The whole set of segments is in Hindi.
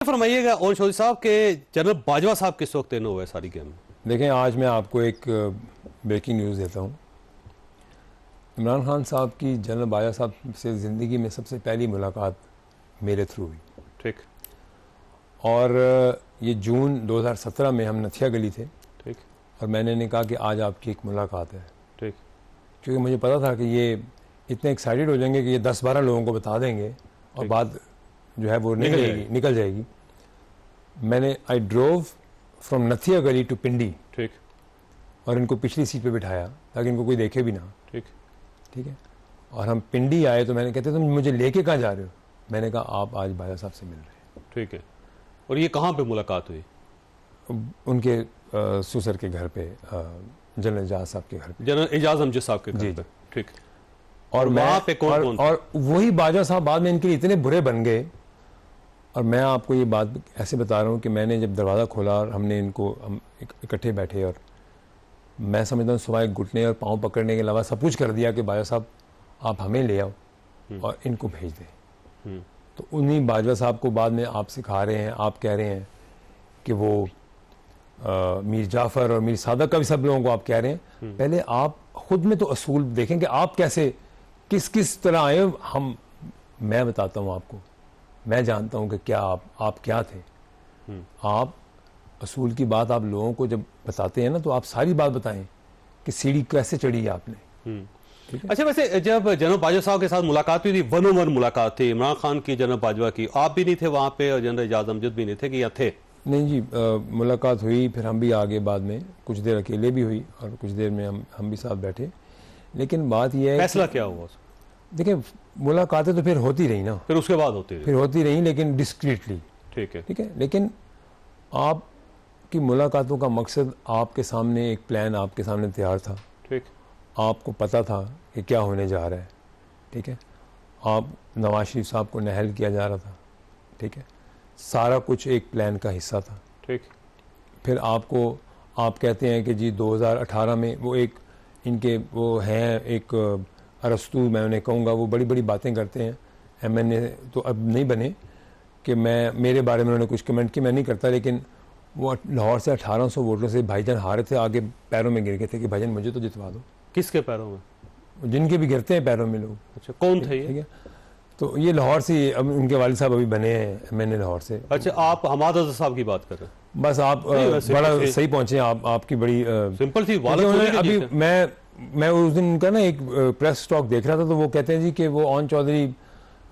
फरमाइएगा और चौधरी साहब के जनरल बाजवा साहब किस वक्त इन हुआ है सारी गेम में? देखें, आज मैं आपको एक ब्रेकिंग न्यूज़ देता हूँ। इमरान खान साहब की जनरल बाजवा साहब से ज़िंदगी में सबसे पहली मुलाकात मेरे थ्रू हुई। ठीक। और ये जून 2017 में हम नथिया गली थे। ठीक। और मैंने इन्हें कहा कि आज आपकी एक मुलाकात है। ठीक। क्योंकि मुझे पता था कि ये इतने एक्साइटेड हो जाएंगे कि ये 10-12 लोगों को बता देंगे और बात जो है वो निकल जाएगी। मैंने आई ड्रोव फ्रॉम नथिया गली टू पिंडी। ठीक। और इनको पिछली सीट पे बिठाया ताकि इनको कोई देखे भी ना। ठीक। ठीक है। और हम पिंडी आए तो मैंने कहते तुम मुझे लेके कहाँ जा रहे हो? मैंने कहा आप आज बाजा साहब से मिल रहे हैं। ठीक है। और ये कहाँ पे मुलाकात हुई? उनके सुसर के घर पे, जनरल एजाज साहब के घर पे, जनरल एजाज अमजद साहब के घर पे। ठीक। और वहाँ पे कौन और वही बाजा साहब बाद में इनके लिए इतने बुरे बन गए। और मैं आपको ये बात ऐसे बता रहा हूँ कि मैंने जब दरवाज़ा खोला और हम इकट्ठे बैठे और मैं समझता हूँ सुबह घुटने और पाँव पकड़ने के अलावा सब कुछ कर दिया कि बाजा साहब आप हमें ले आओ और इनको भेज दें। तो उन्हीं बाजवा साहब को बाद में आप सिखा रहे हैं, आप कह रहे हैं कि वो मीर जाफ़र और मीर सादक का भी सब लोगों को आप कह रहे हैं। पहले आप खुद में तो असूल देखें कि आप कैसे किस तरह आए। मैं बताता हूँ आपको, मैं जानता हूं कि क्या आप क्या थे। आप असूल की बात आप लोगों को जब बताते हैं ना तो आप सारी बात बताएं कि सीढ़ी कैसे चढ़ी है आपने। अच्छा, वैसे जब जनरल बाजवा साहब के साथ मुलाकात हुई थी, 1-on-1 मुलाकात थी इमरान खान की जनरल बाजवा की, आप भी नहीं थे वहां पे और जनरल एजाज अमजद भी नहीं थे कि या थे? नहीं जी, मुलाकात हुई, फिर हम भी आगे बाद में कुछ देर अकेले भी हुई और कुछ देर में हम भी साथ बैठे। लेकिन बात यह है, फैसला क्या हुआ? देखिए, मुलाकातें तो फिर होती रही ना, फिर उसके बाद होती रही लेकिन डिस्क्रीटली। ठीक है। ठीक है। लेकिन आपकी मुलाकातों का मकसद, आपके सामने एक प्लान आपके सामने तैयार था। ठीक। आपको पता था कि क्या होने जा रहा है। ठीक है। आप नवाज शरीफ साहब को नहल किया जा रहा था। ठीक है। सारा कुछ एक प्लान का हिस्सा था। ठीक। फिर आप कहते हैं कि जी 2018 में वो एक इनके वो हैं एक अरस्तू, मैं उन्हें कहूँगा, वो बड़ी बड़ी बातें करते हैं। MNA तो अब नहीं बने कि मेरे बारे में उन्होंने कुछ कमेंट की, मैं नहीं करता, लेकिन वो लाहौर से 1800 वोटों से भाईजान हारे थे, आगे पैरों में गिर गए थे कि भाईजान मुझे तो जितवा दो। किसके पैरों में? जिनके भी गिरते हैं पैरों में लोग। अच्छा, कौन थे ये? ठीक है। तो ये लाहौर से, अब उनके वालिद साहब अभी बने हैं MNA लाहौर से। अच्छा, आप हमाद अज़हर साहब की बात कर रहे हैं? बस आप बड़ा सही पहुंचे। आपकी बड़ी सिंपल थी अभी मैं उस दिन उनका ना एक प्रेस टॉक देख रहा था, तो वो कहते हैं जी कि वो ओन चौधरी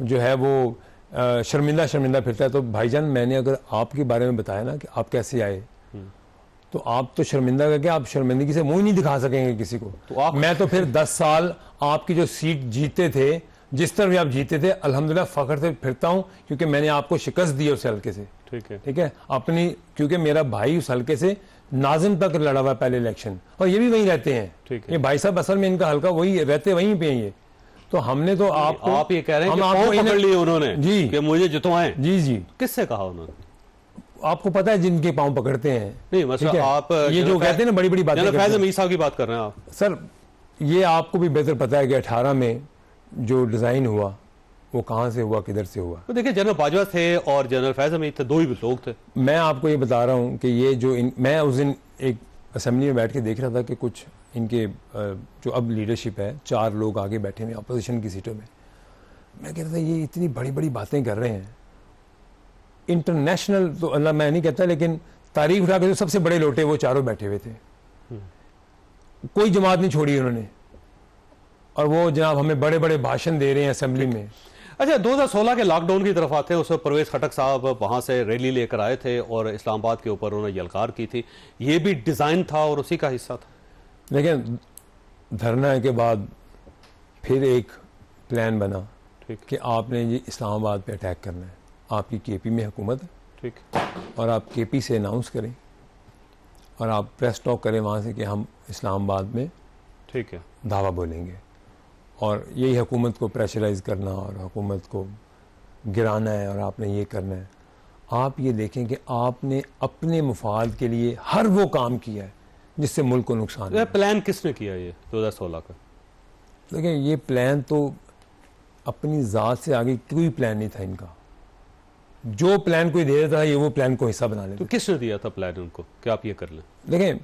जो है वो शर्मिंदा फिरता है। तो भाईजान, मैंने अगर आपके बारे में बताया ना कि आप कैसे आए, तो आप तो शर्मिंदा करके आप शर्मिंदगी से मुंह नहीं दिखा सकेंगे किसी को। तो मैं तो फिर 10 साल आपकी जो सीट जीते थे, जिस तरह भी आप जीते थे, अल्हम्दुलिल्लाह फख्र से फिरता हूं, क्योंकि मैंने आपको शिकस्त दी उस हल्के से। ठीक है। ठीक है। अपनी, क्योंकि मेरा भाई उस हल्के से नाजिम तक लड़ा हुआ पहले इलेक्शन, और ये भी वहीं रहते हैं। ठीक है। ये भाई साहब असल में इनका हल्का वही रहते, वहीं पे ये। तो हमने तो आप ये कह रहे हैं कि पाँव पकड़ लिए उन्होंने जी कि मुझे जितवाएं? जी। किससे कहा उन्होंने? आपको पता है जिनके पाँव पकड़ते हैं। नहीं, मतलब आप ये जो कहते हैं ना बड़ी बड़ी बातें, फैज अमीर साहब की बात कर रहे हैं आप? सर, ये आपको भी बेहतर पता है कि 18 में जो डिजाइन हुआ वो कहाँ से हुआ, किधर से हुआ। तो देखिए, जनरल बाजवा थे और जनरल फैज अमीर थे, दो ही लोग थे। मैं आपको ये बता रहा हूँ कि ये जो मैं उस दिन एक असेंबली में बैठ के देख रहा था कि कुछ इनके जो अब लीडरशिप है, 4 लोग आगे बैठे हुए अपोजिशन की सीटों में। मैं कह रहा था ये इतनी बड़ी बड़ी बातें कर रहे हैं। इंटरनेशनल तो अल्लाह मैं नहीं कहता, लेकिन तारीख उठा के जो सबसे बड़े लोटे वो चारों बैठे हुए थे। कोई जमात नहीं छोड़ी उन्होंने। और वो जनाब हमें बड़े बड़े भाषण दे रहे हैं असेंबली में। अच्छा, 2016 के लॉकडाउन की तरफ आते हैं, उस पर परवेज खटक साहब वहां से रैली लेकर आए थे और इस्लामाबाद के ऊपर उन्होंने यलकार की थी। ये भी डिजाइन था और उसी का हिस्सा था। लेकिन धरना के बाद फिर एक प्लान बना कि आपने ये इस्लामाबाद पे अटैक करना है। आपकी KP में हुकूमत है। ठीक। और आप KP से अनाउंस करें और आप प्रेस टॉक करें वहाँ से कि हम इस्लामाबाद में, ठीक है, धावा बोलेंगे। और यही हुकूमत को प्रेशराइज करना और हुकूमत को गिराना है और आपने ये करना है। आप ये देखें कि आपने अपने मुफाद के लिए हर वो काम किया है जिससे मुल्क को नुकसान है। प्लान किसने किया ये 2016 का? देखिए, ये प्लान तो अपनी ज़ात से आगे कोई प्लान नहीं था इनका। जो प्लान कोई दे देता था ये वो प्लान को हिस्सा बना लेते। तो किसने दिया था प्लान उनको कि आप ये कर लें? देखें,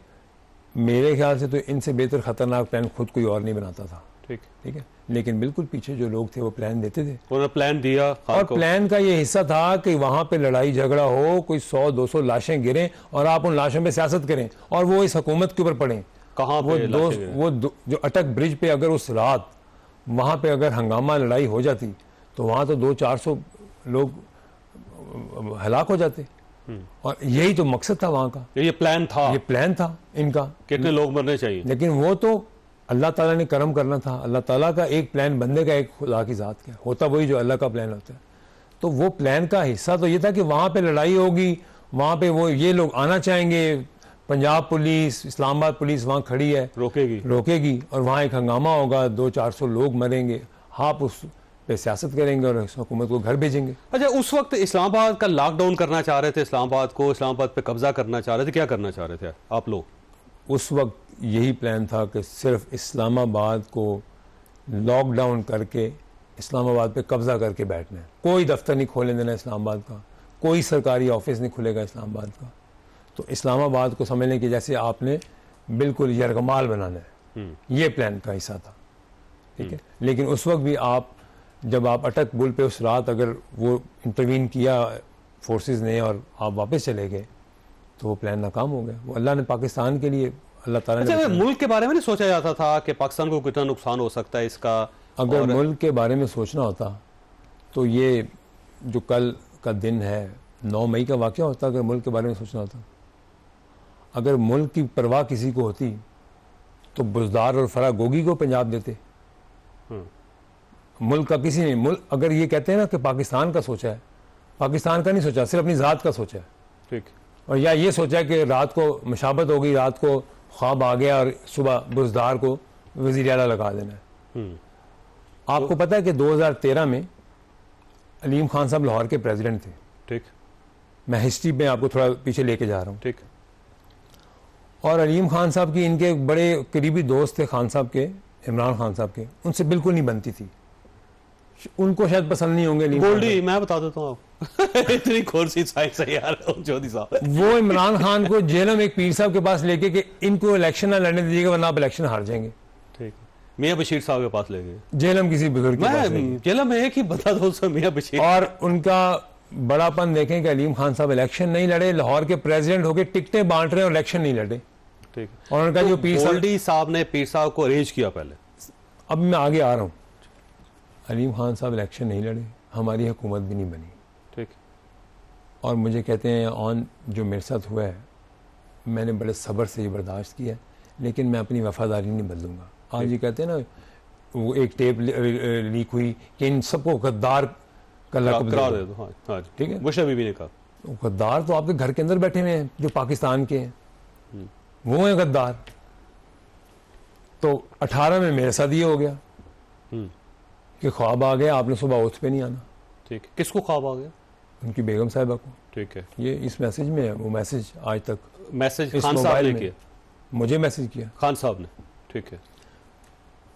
मेरे ख्याल से तो इनसे बेहतर खतरनाक प्लान खुद कोई और नहीं बनाता था। ठीक है, लेकिन बिल्कुल पीछे जो लोग थे वो प्लान देते थे। उन्होंने प्लान दिया और प्लान का ये हिस्सा था कि वहां पे लड़ाई झगड़ा हो, कोई 100-200 लाशें गिरें और आप उन लाशों पे सियासत करें और वो इस हुकूमत के ऊपर पड़ें। कहाँ जो अटक ब्रिज पे अगर उस रात वहां पे अगर हंगामा लड़ाई हो जाती तो वहां तो 200-400 लोग हलाक हो जाते। और यही तो मकसद था वहां का। ये प्लान था इनका, कितने लोग मरने चाहिए। लेकिन वो तो अल्लाह ताला ने करम करना था। अल्लाह ताला का एक प्लान बंदे का एक खुदा की जात का होता, वही जो अल्लाह का प्लान होता है। तो वो प्लान का हिस्सा तो ये था कि वहां पे लड़ाई होगी, वहां पे वो ये लोग आना चाहेंगे, पंजाब पुलिस, इस्लामाबाद पुलिस वहां खड़ी है, रोकेगी और वहां एक हंगामा होगा, 200-400 लोग मरेंगे। आप उस पे सियासत करेंगे और हुकूमत को घर भेजेंगे। अच्छा, उस वक्त इस्लामाबाद का लॉकडाउन करना चाह रहे थे, इस्लामाबाद पे कब्जा करना चाह रहे थे, क्या करना चाह रहे थे आप लोग? उस वक्त यही प्लान था कि सिर्फ इस्लामाबाद को लॉकडाउन करके इस्लामाबाद पे कब्जा करके बैठना है। कोई दफ्तर नहीं खोलने देना इस्लामाबाद का, कोई सरकारी ऑफिस नहीं खुलेगा इस्लामाबाद का। तो इस्लामाबाद को समझने की जैसे आपने बिल्कुल यरगमाल बनाना है, ये प्लान का हिस्सा था। ठीक है, लेकिन उस वक्त भी जब आप अटक बुल पे उस रात अगर वो इंटरवीन किया फोर्सेस ने और आप वापस चले गए तो वो प्लान नाकाम हो गया। वो अल्लाह ने पाकिस्तान के लिए, अल्लाह ताला ने। अच्छा, मुल्क के बारे में नहीं सोचा जाता था कि पाकिस्तान को कितना नुकसान हो सकता है इसका? अगर मुल्क के बारे में सोचना होता तो ये जो कल का दिन है 9 मई का वाक़या होता। अगर मुल्क के बारे में सोचना होता, अगर मुल्क की परवाह किसी को होती तो बुज़दार और फराह गोगी को पंजाब देते। मुल्क का किसी ने, मुल्क अगर ये कहते हैं ना कि पाकिस्तान का सोचा है, पाकिस्तान का नहीं सोचा, सिर्फ अपनी ज़ात का सोचा है। ठीक। और या ये सोचा है कि रात को मुशाबत हो गई, रात को ख्वाब आ गया और सुबह बुज़दार को वज़ीर आला लगा देना है। आपको पता है कि 2013 में अलीम खान साहब लाहौर के प्रेसिडेंट थे। ठीक। मैं हिस्ट्री में आपको थोड़ा पीछे लेके जा रहा हूँ। ठीक। और अलीम खान साहब की, इनके बड़े करीबी दोस्त थे खान साहब के, इमरान खान साहब के, उनसे बिल्कुल नहीं बनती थी। उनको शायद पसंद नहीं होंगे गोल्डी, मैं बता देता हूँ इतनी खोरसी साइड से यार जोधी साहब। वो इमरान खान को जेल में एक पीर साहब के पास लेके कि इनको इलेक्शन ना लड़ने दीजिएगा वरना आप इलेक्शन हार जाएंगे। ठीक। मियां बशीर साहब के पास ले गए, जेलम किसी बुजुर्ग के पास। जेलम में एक ही बता दो उसमें मियां बशीर। और उनका बड़ापन देखें कि अलीम खान साहब इलेक्शन नहीं लड़े, लाहौर के प्रेसिडेंट होके टिकटें बांट रहे हैं और इलेक्शन नहीं लड़े। ठीक। और उनका जो पीर साहब ने पीर साहब को अरेंज किया पहले। अब मैं आगे आ रहा हूँ। अलीम खान साहब इलेक्शन नहीं लड़े, हमारी हुकूमत भी नहीं बनी। ठीक। और मुझे कहते हैं जो मेरे साथ हुआ है, मैंने बड़े सब्र से ये बर्दाश्त किया, लेकिन मैं अपनी वफादारी नहीं बदलूंगा। आज ये कहते हैं ना, वो एक टेप लीक हुई कि इन सबको गद्दार का लक़ब दे दो। हाँ, ठीक है, बुश बीबी ने कहा गद्दार तो आपके घर के अंदर बैठे हुए हैं जो पाकिस्तान के हैं, वो हैं गद्दार। तो 18 में मेरे साथ ये हो गया कि ख्वाब आ गया, आपने सुबह ओथ पे नहीं आना। ठीक। किसको ख्वाब आ गया? उनकी बेगम साहिबा को। ठीक है, ये इस मैसेज में है। वो मैसेज आज तक मैसेज खान साहब ने किया, मुझे मैसेज किया खान साहब ने। ठीक है,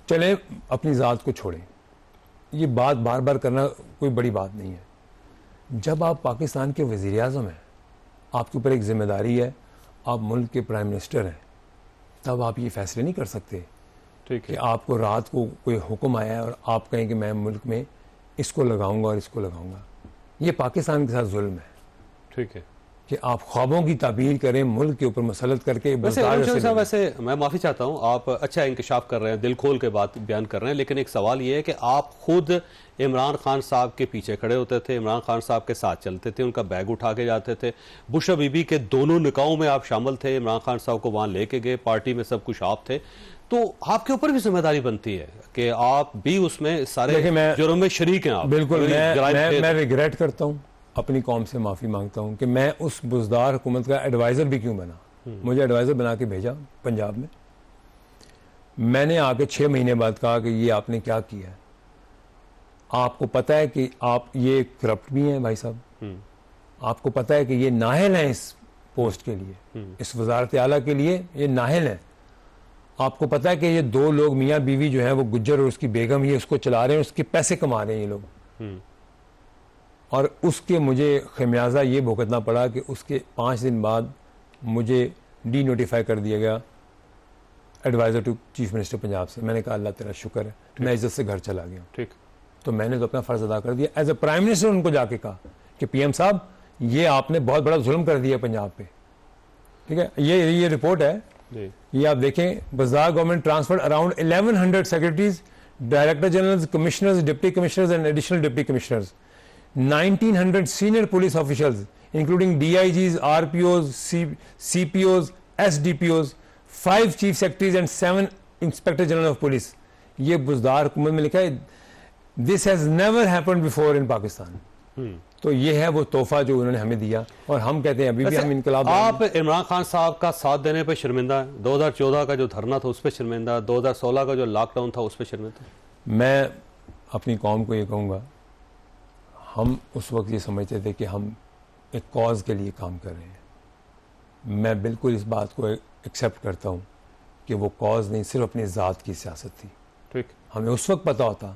चले अपनी ज़ात को छोड़ें, ये बात बार बार करना कोई बड़ी बात नहीं है। जब आप पाकिस्तान के वज़ीर आज़म हैं, आपके ऊपर एक जिम्मेदारी है, आप मुल्क के प्राइम मिनिस्टर हैं, तब आप ये फैसले नहीं कर सकते। ठीक है, कि आपको रात को कोई हुक्म आया है और आप कहें कि मैं मुल्क में इसको लगाऊंगा और इसको लगाऊंगा। ये पाकिस्तान के साथ जुल्म है। ठीक है, कि आप ख्वाबों की ताबीर करें मुल्क के ऊपर मुसलत करके। वैसे मैं माफ़ी चाहता हूँ, आप अच्छा इंकशाफ कर रहे हैं, दिल खोल के बात बयान कर रहे हैं, लेकिन एक सवाल ये है कि आप खुद इमरान खान साहब के पीछे खड़े होते थे, इमरान खान साहब के साथ चलते थे, उनका बैग उठा के जाते थे, बुश बीबी के दोनों निकाहों में आप शामिल थे, इमरान खान साहब को वहाँ लेके गए, पार्टी में सब कुछ आप थे, तो आपके ऊपर भी जिम्मेदारी बनती है कि आप भी उसमें सारे जुर्म में शरीक हैं। आप बिल्कुल, मैं रिग्रेट करता हूँ, अपनी कौम से माफ़ी मांगता हूँ कि मैं उस बुज़दार हुकूमत का एडवाइज़र भी क्यों बना। मुझे एडवाइज़र बना के भेजा पंजाब में, मैंने आके 6 महीने बाद कहा कि ये आपने क्या किया है, आपको पता है कि आप ये करप्ट भी हैं भाई साहब, आपको पता है कि ये नाहल हैं इस पोस्ट के लिए, इस वजारत आला के लिए ये नाहल हैं, आपको पता है कि ये 2 लोग मियाँ बीवी जो है वो गुज्जर और उसकी बेगम, ये उसको चला रहे हैं, उसके पैसे कमा रहे हैं ये लोग। और उसके मुझे खमियाजा ये भुगतना पड़ा कि उसके 5 दिन बाद मुझे डी नोटिफाई कर दिया गया adviser to chief minister Punjab से। मैंने कहा अल्लाह तेरा शुक्र है, मैं इज्जत से घर चला गया। ठीक, तो मैंने तो अपना फ़र्ज़ अदा कर दिया। एज ए प्राइम मिनिस्टर उनको जाके कहा कि पीएम साहब ये आपने बहुत बड़ा जुल्म कर दिया पंजाब पे, ठीक है। ये रिपोर्ट है, ये आप देखें। Buzdar government transferred around 1100 secretaries, director general, commissioners, deputy commissioners and additional deputy commissioners, 1900 senior police officials including DIGs, RPOs, CPOs, SDPOs, 5 chief secretaries and 7 inspector general of police. ये बुज़दार हुकूमत में लिखा है, this has never happened before in Pakistan. तो ये है वो तोहफा जो उन्होंने हमें दिया, और हम कहते हैं अभी भी हम इनकलाब। आप इमरान खान साहब का साथ देने पे शर्मिंदा है? 2014 का जो धरना था उस पर शर्मिंदा, 2016 का जो लॉकडाउन था उस पर शर्मिंदा? मैं अपनी कौम को ये कहूँगा, हम उस वक्त ये समझते थे कि हम एक कॉज के लिए काम कर रहे हैं। मैं बिल्कुल इस बात को एक्सेप्ट करता हूँ कि वो कॉज नहीं, सिर्फ अपनी ज़ात की सियासत थी। ठीक, हमें उस वक्त पता होता